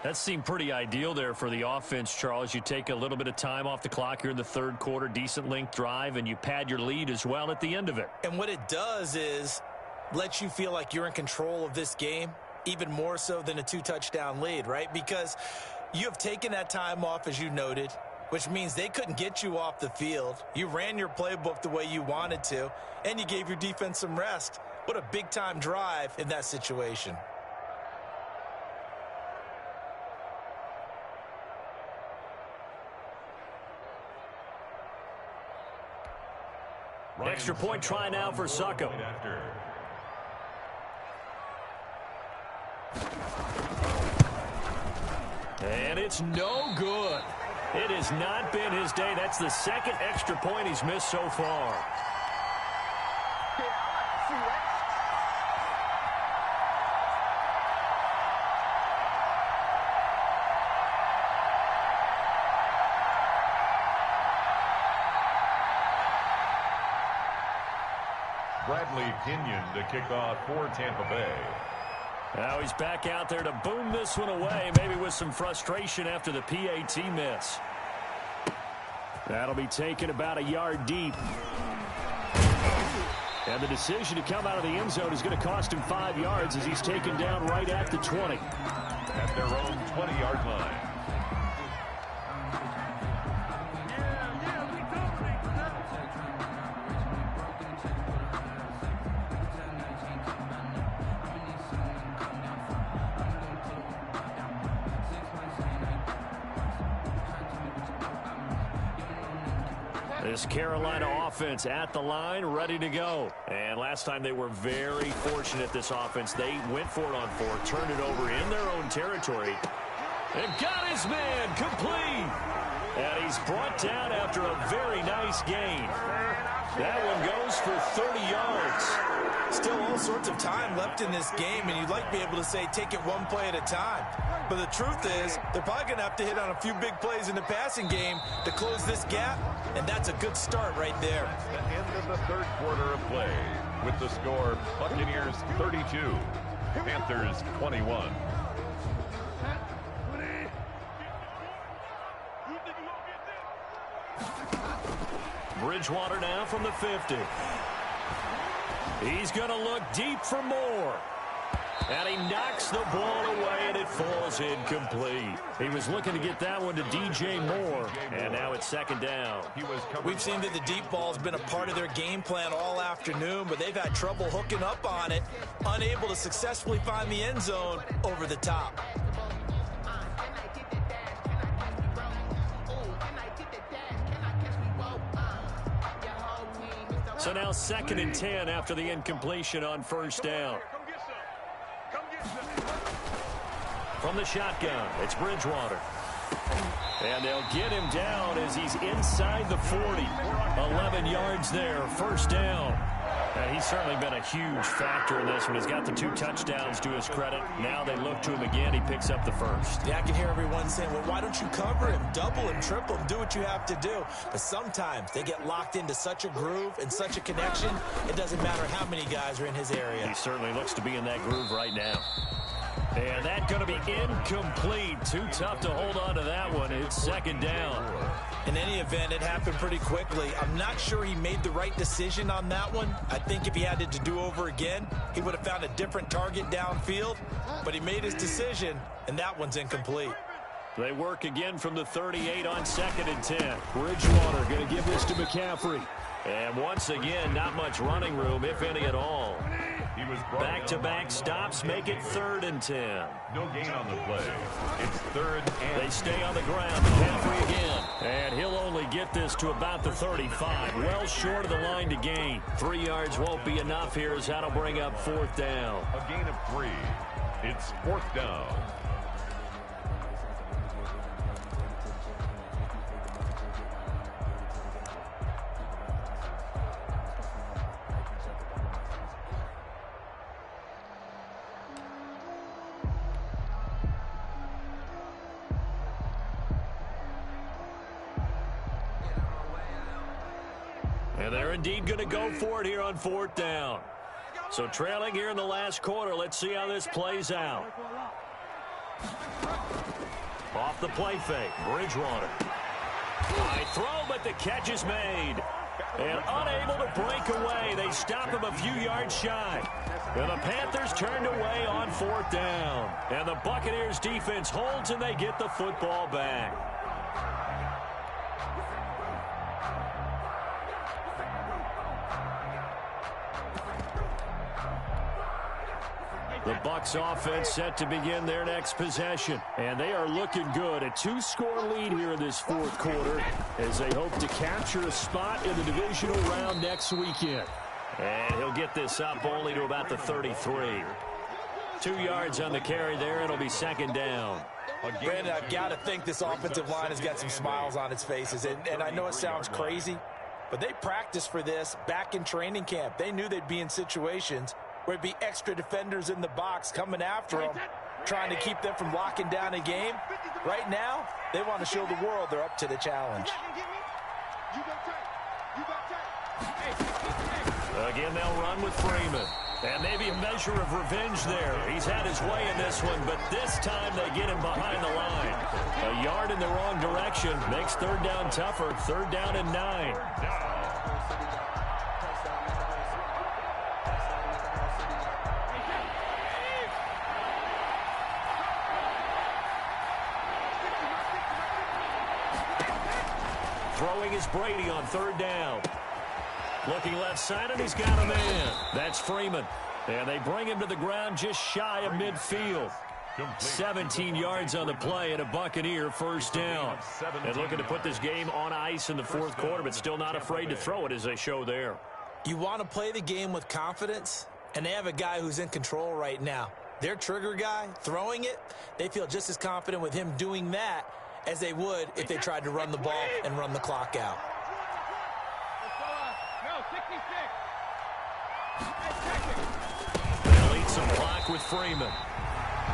That seemed pretty ideal there for the offense, Charles. You take a little bit of time off the clock here in the 3rd quarter, decent length drive, and you pad your lead as well at the end of it. And what it does is lets you feel like you're in control of this game, even more so than a 2-touchdown lead, right? Because you have taken that time off, as you noted, which means they couldn't get you off the field. You ran your playbook the way you wanted to, and you gave your defense some rest. What a big-time drive in that situation. Extra point try now for Succo. And it's no good. It has not been his day. That's the 2nd extra point he's missed so far. Bradley Pinion to kick off for Tampa Bay. Now he's back out there to boom this one away, maybe with some frustration after the PAT miss. That'll be taken about a yard deep. And the decision to come out of the end zone is going to cost him 5 yards as he's taken down right at the 20. At their own 20-yard line. This Carolina offense at the line, ready to go. And last time they were very fortunate, this offense. They went for it on 4, turned it over in their own territory, and got his man complete. And he's brought down after a very nice gain. That one goes for 30 yards. Still all sorts of time left in this game, and you'd like to be able to say take it one play at a time. But the truth is, they're probably going to have to hit on a few big plays in the passing game to close this gap, and that's a good start right there. The end of the 3rd quarter of play with the score Buccaneers 32, Panthers 21. Bridgewater now from the 50. He's going to look deep for more. And he knocks the ball away, and it falls incomplete. He was looking to get that one to DJ Moore, and now it's 2nd down. We've seen that the deep ball has been a part of their game plan all afternoon, but they've had trouble hooking up on it, unable to successfully find the end zone over the top. So now 2nd and 10 after the incompletion on 1st down. From the shotgun, it's Bridgewater. And they'll get him down as he's inside the 40. 11 yards there, 1st down. And he's certainly been a huge factor in this one. He's got the 2 touchdowns to his credit. Now they look to him again. He picks up the first. Yeah, I can hear everyone saying, well, why don't you cover him, double him, triple him, do what you have to do. But sometimes they get locked into such a groove and such a connection, it doesn't matter how many guys are in his area. He certainly looks to be in that groove right now. And that's going to be incomplete. Too tough to hold on to that one. It's second down. In any event, it happened pretty quickly. I'm not sure he made the right decision on that one. I think if he had to do over again, he would have found a different target downfield. But he made his decision, and that one's incomplete. They work again from the 38 on 2nd and 10. Bridgewater going to give this to McCaffrey. And once again, not much running room, if any at all. Back-to-back stops make it 3rd and 10. No gain on the play. It's 3rd and... They stay on the ground. McCaffrey again. And he'll only get this to about the 35. Well short of the line to gain. 3 yards won't be enough here as that'll bring up 4th down. A gain of 3. It's 4th down. And they're indeed going to go for it here on 4th down. So trailing here in the last quarter. Let's see how this plays out. Off the play fake. Bridgewater. High throw, but the catch is made. And unable to break away. They stop him a few yards shy. And the Panthers turned away on 4th down. And the Buccaneers defense holds and they get the football back. The Bucs offense set to begin their next possession. And they are looking good. A 2-score lead here in this 4th quarter as they hope to capture a spot in the divisional round next weekend. And he'll get this up only to about the 33. 2 yards on the carry there. It'll be 2nd down. Brandon, I've got to think this offensive line has got some smiles on its faces. And I know it sounds crazy, but they practiced for this back in training camp. They knew they'd be in situations where it'd be extra defenders in the box coming after them, trying to keep them from locking down a game. Right now, they want to show the world they're up to the challenge. Again, they'll run with Freeman. And maybe a measure of revenge there. He's had his way in this one, but this time they get him behind the line. A yard in the wrong direction makes 3rd down tougher. 3rd down and 9. Throwing is Brady on 3rd down. Looking left side, and he's got a man. That's Freeman. And they bring him to the ground just shy of midfield. 17 yards on the play and a Buccaneer 1st down. And looking to put this game on ice in the 4th quarter, but still not afraid to throw it as they show there. You want to play the game with confidence, and they have a guy who's in control right now. Their trigger guy, throwing it, they feel just as confident with him doing that as they would if they tried to run the ball and run the clock out. They'll eat some clock with Freeman.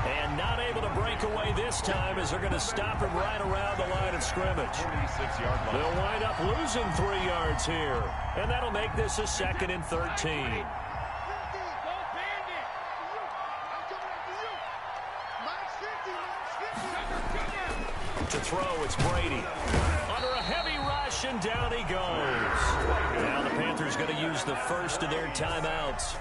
And not able to break away this time as they're going to stop him right around the line of scrimmage. They'll wind up losing 3 yards here. And that'll make this a 2nd and 13. To throw, it's Brady. Under a heavy rush, and down he goes. Now the Panthers going to use the first of their timeouts.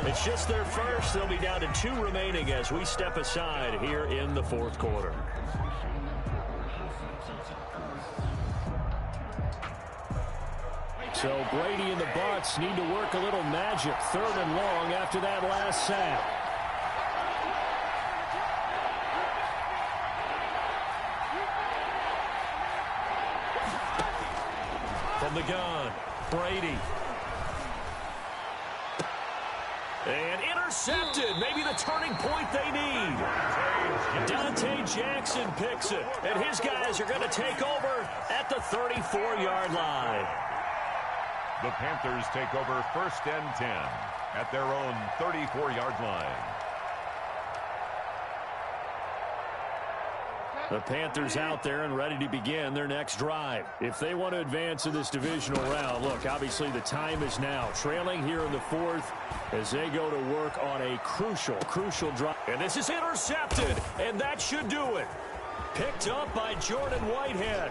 It's just their first. They'll be down to 2 remaining as we step aside here in the 4th quarter. So Brady and the Bucs need to work a little magic. 3rd and long after that last sack. From the gun, Brady. And intercepted. Maybe the turning point they need. Dante Jackson picks it. And his guys are going to take over at the 34-yard line. The Panthers take over 1st and 10 at their own 34-yard line. The Panthers out there and ready to begin their next drive. If they want to advance in this divisional round, look, obviously the time is now. Trailing here in the 4th as they go to work on a crucial drive. And this is intercepted, and that should do it. Picked up by Jordan Whitehead.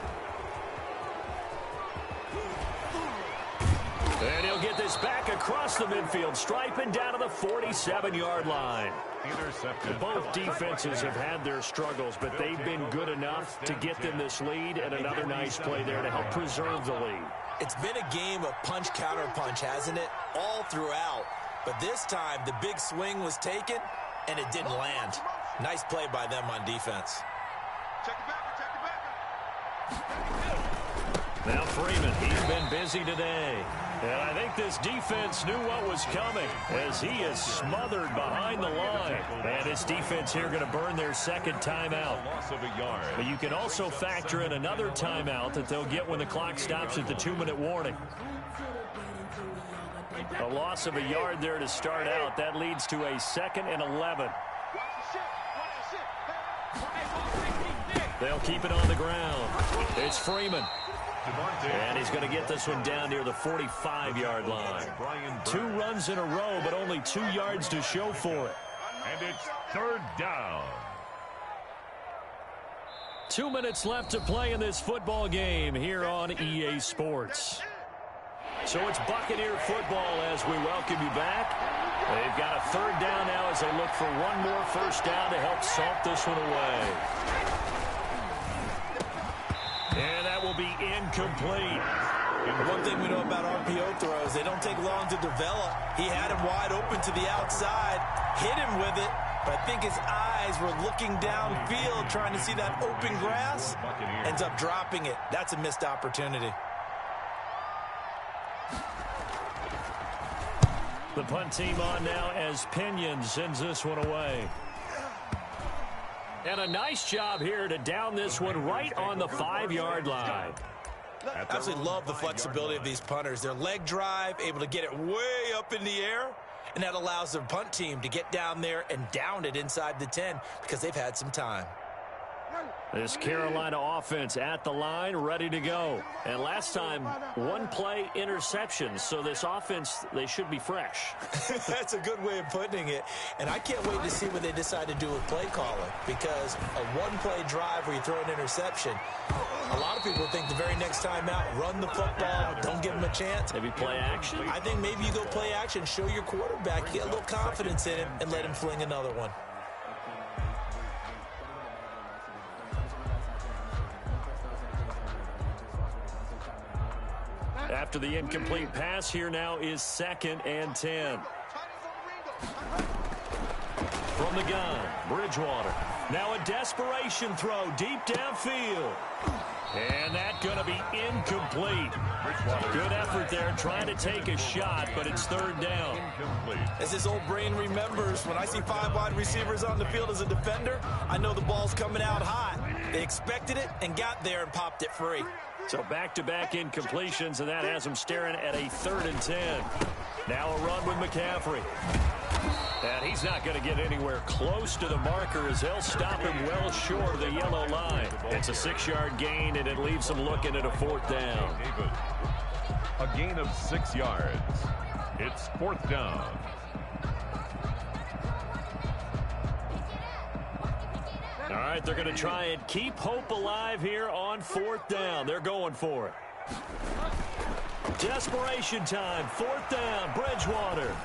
And he'll get this back across the midfield stripe and down to the 47-yard line. Intercepted. Both defenses have had their struggles, but they've been good enough to get them this lead, and another nice play there to help preserve the lead. It's been a game of punch-counter-punch, hasn't it? All throughout. But this time, the big swing was taken, and it didn't land. Nice play by them on defense. Now Freeman, he's been busy today. And I think this defense knew what was coming as he is smothered behind the line. And this defense here going to burn their second timeout. Loss of a yard. But you can also factor in another timeout that they'll get when the clock stops at the 2-minute warning. A loss of a yard there to start out. That leads to a 2nd and 11. They'll keep it on the ground. It's Freeman. And he's going to get this one down near the 45-yard line. 2 runs in a row, but only 2 yards to show for it. And it's 3rd down. 2 minutes left to play in this football game here on EA Sports. So it's Buccaneer football as we welcome you back. They've got a 3rd down now as they look for one more first down to help salt this one away. And that will be incomplete. One thing we know about RPO throws, they don't take long to develop. He had him wide open to the outside, hit him with it, but I think his eyes were looking downfield trying to see that open grass. Ends up dropping it. That's a missed opportunity. The punt team on now as Pinion sends this one away. And a nice job here to down this one right on the 5-yard line. I absolutely love the flexibility of these punters. Their leg drive, able to get it way up in the air, and that allows their punt team to get down there and down it inside the 10 because they've had some time. This Carolina offense at the line, ready to go. And last time, 1-play interception. So this offense, they should be fresh. That's a good way of putting it. And I can't wait to see what they decide to do with play calling. Because a 1-play drive where you throw an interception, a lot of people think the very next time out, run the football, don't give them a chance. Maybe play action? I think maybe you go play action, show your quarterback, get a little confidence in him, and let him fling another one. After the incomplete pass, here now is 2nd and 10. From the gun, Bridgewater. Now a desperation throw deep downfield. And that's going to be incomplete. Good effort there, trying to take a shot, but it's 3rd down. As his old brain remembers, when I see 5 wide receivers on the field as a defender, I know the ball's coming out hot. They expected it and got there and popped it free. So back-to-back incompletions, and that has him staring at a 3rd and 10. Now a run with McCaffrey. And he's not going to get anywhere close to the marker as they'll stop him well short of the yellow line. It's a 6-yard gain, and it leaves him looking at a 4th down. A gain of 6 yards. It's 4th down. All right, they're going to try and keep hope alive here on 4th down. They're going for it. Desperation time, 4th down, Bridgewater.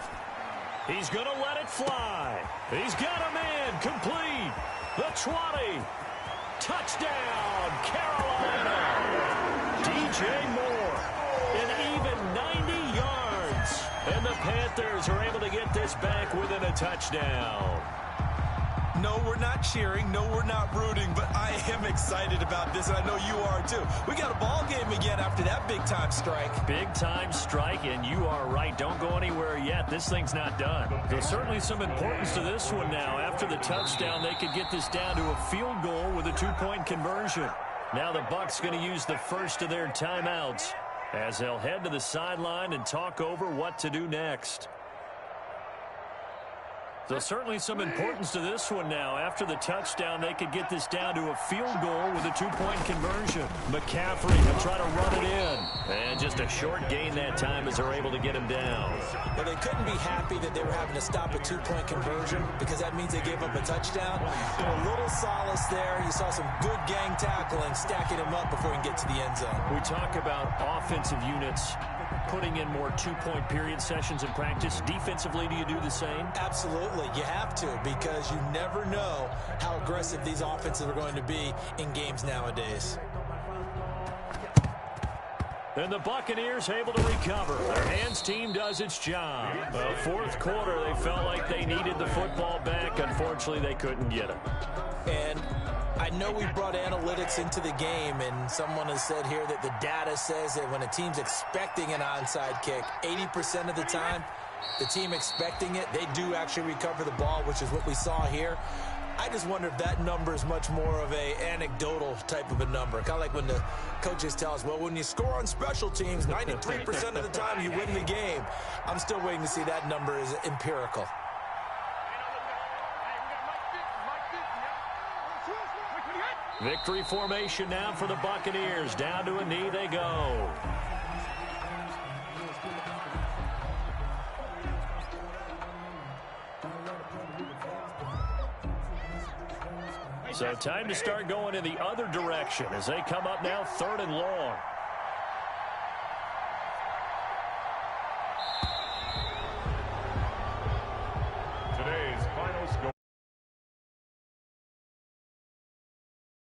He's going to let it fly. He's got him in, complete. The 20. Touchdown, Carolina. DJ Moore, an even 90 yards. And the Panthers are able to get this back within a touchdown. No, we're not cheering. No, we're not rooting, but I am excited about this, and I know you are too. We got a ball game again after that big-time strike. Big-time strike, and you are right. Don't go anywhere yet. This thing's not done. There's certainly some importance to this one now. After the touchdown, they could get this down to a field goal with a 2-point conversion. Now the Bucs going to use the first of their timeouts as they'll head to the sideline and talk over what to do next. So certainly some importance to this one now. After the touchdown, they could get this down to a field goal with a 2-point conversion. McCaffrey will try to run it in. And just a short gain that time as they're able to get him down. Well, they couldn't be happy that they were having to stop a 2-point conversion because that means they gave up a touchdown. But a little solace there. You saw some good gang tackling, stacking him up before he can get to the end zone. We talk about offensive units putting in more 2-point period sessions in practice. Defensively, do you do the same? Absolutely. You have to, because you never know how aggressive these offenses are going to be in games nowadays. And the Buccaneers able to recover. Their hands team does its job. Well, fourth quarter, they felt like they needed the football back. Unfortunately, they couldn't get it. And I know we brought analytics into the game, and someone has said here that the data says that when a team's expecting an onside kick, 80% of the time, the team expecting it, they do actually recover the ball, which is what we saw here. I just wonder if that number is much more of a anecdotal type of a number. Kind of like when the coaches tell us, well, when you score on special teams, 93% of the time you win the game. I'm still waiting to see that number is empirical. Victory formation now for the Buccaneers. Down to a knee they go. So time to start going in the other direction as they come up now 3rd and long.